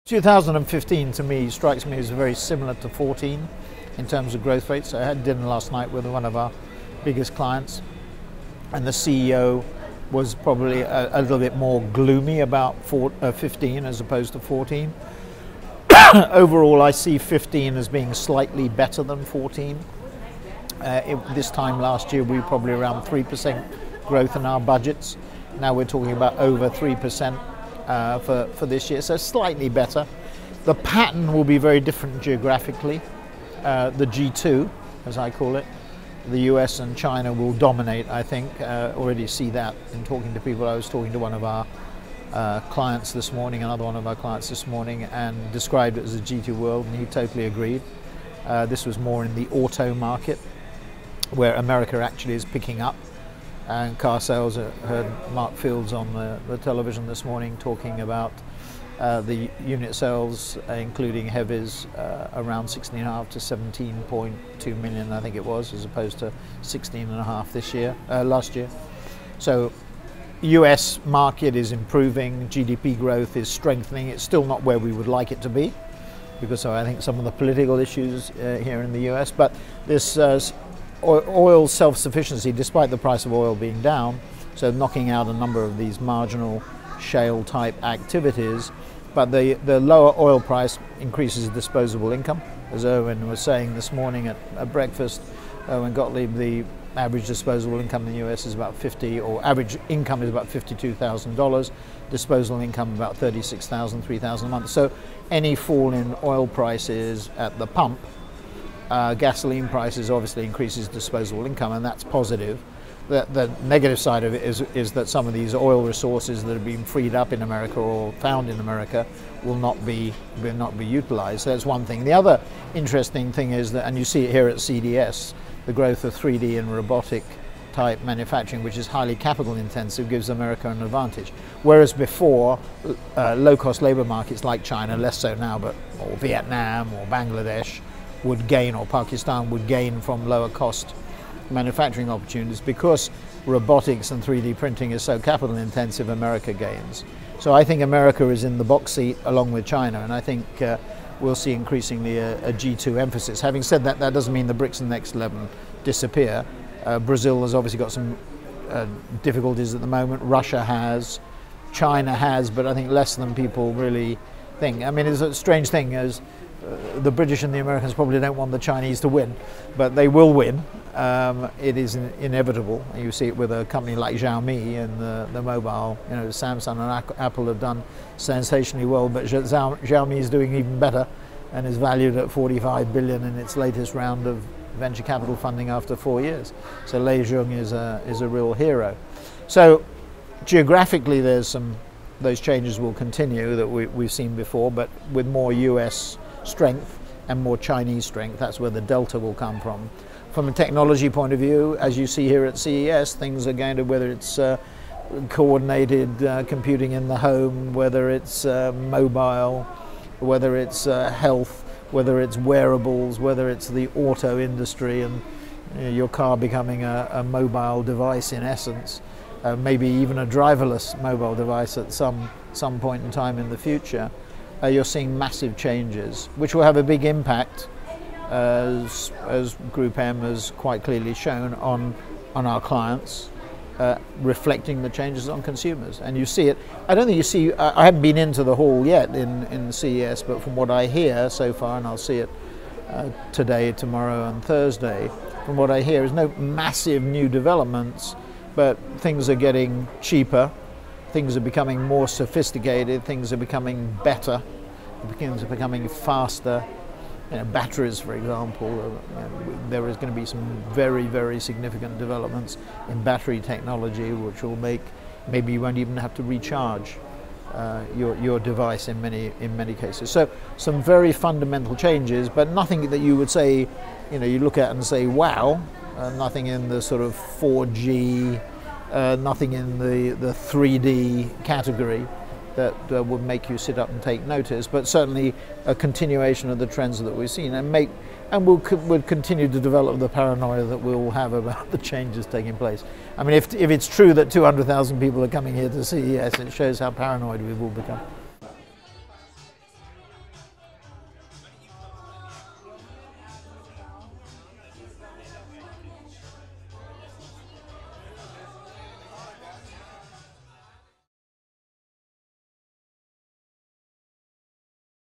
2015 to me strikes me as very similar to 14 in terms of growth rates. I had dinner last night with one of our biggest clients, and the CEO was probably a little bit more gloomy about 15 as opposed to 14. Overall, I see 15 as being slightly better than 14. This time last year, we were probably around 3% growth in our budgets. Now we're talking about over 3%. For this year, so slightly better. The pattern will be very different geographically. The G2, as I call it, the US and China will dominate, I think. Already see that in talking to people. I was talking to one of our clients this morning, another one of our clients this morning, and described it as a G2 world, and he totally agreed. This was more in the auto market, where America actually is picking up. And car sales, I heard Mark Fields on the television this morning talking about the unit sales, including heavies, around 16.5 to 17.2 million, I think it was, as opposed to 16.5 this year, last year. So US market is improving, GDP growth is strengthening. It's still not where we would like it to be, because I think some of the political issues here in the US, but this oil self-sufficiency, despite the price of oil being down, so knocking out a number of these marginal shale type activities, but the lower oil price increases disposable income. As Erwin was saying this morning at breakfast, Erwin Gottlieb, the average disposable income in the US is about average income is about $52,000, disposable income about $36,000, $3,000 a month. So any fall in oil prices at the pump, gasoline prices obviously increases disposable income, and that's positive. The negative side of it is that some of these oil resources that have been freed up in America or found in America will not be utilized. So that's one thing. The other interesting thing is that, and you see it here at CDS, the growth of 3D and robotic type manufacturing, which is highly capital intensive, gives America an advantage. Whereas before, low-cost labor markets like China, less so now, or Vietnam or Bangladesh, would gain, or Pakistan would gain from lower cost manufacturing opportunities. Because robotics and 3D printing is so capital intensive, America gains. So I think America is in the box seat along with China, and I think we'll see increasingly a G2 emphasis. Having said that, that doesn't mean the BRICS and Next 11 disappear. Brazil has obviously got some difficulties at the moment. Russia has, China has, but I think less than people really think. I mean, it's a strange thing, as the British and the Americans probably don't want the Chinese to win, but they will win. It is inevitable. You see it with a company like Xiaomi and the mobile. You know, Samsung and Apple have done sensationally well, but Xiaomi is doing even better and is valued at 45 billion in its latest round of venture capital funding after 4 years. So Lei Zhong is a real hero. So geographically, those changes will continue that we've seen before, but with more US strength and more Chinese strength. That's where the delta will come from. From a technology point of view, as you see here at CES, things are going to, whether it's coordinated computing in the home, whether it's mobile, whether it's health, whether it's wearables, whether it's the auto industry and your car becoming a mobile device in essence, maybe even a driverless mobile device at some point in time in the future. You're seeing massive changes, which will have a big impact, as Group M has quite clearly shown, on our clients, reflecting the changes on consumers. And you see it. I don't think you see. I haven't been into the hall yet in CES, but from what I hear so far, and I'll see it today, tomorrow, and Thursday. From what I hear, is no massive new developments, but things are getting cheaper. Things are becoming more sophisticated, things are becoming better, things are becoming faster. You know, batteries, for example, there is going to be some very, very significant developments in battery technology, which will make, maybe you won't even have to recharge your device in many cases. So some very fundamental changes, but nothing that you would say, you know, you look at and say, wow, nothing in the sort of 4G, nothing in the 3D category that would make you sit up and take notice, but certainly a continuation of the trends that we've seen, and we'll continue to develop the paranoia that we'll have about the changes taking place. I mean, if it's true that 200,000 people are coming here to CES, it shows how paranoid we've all become.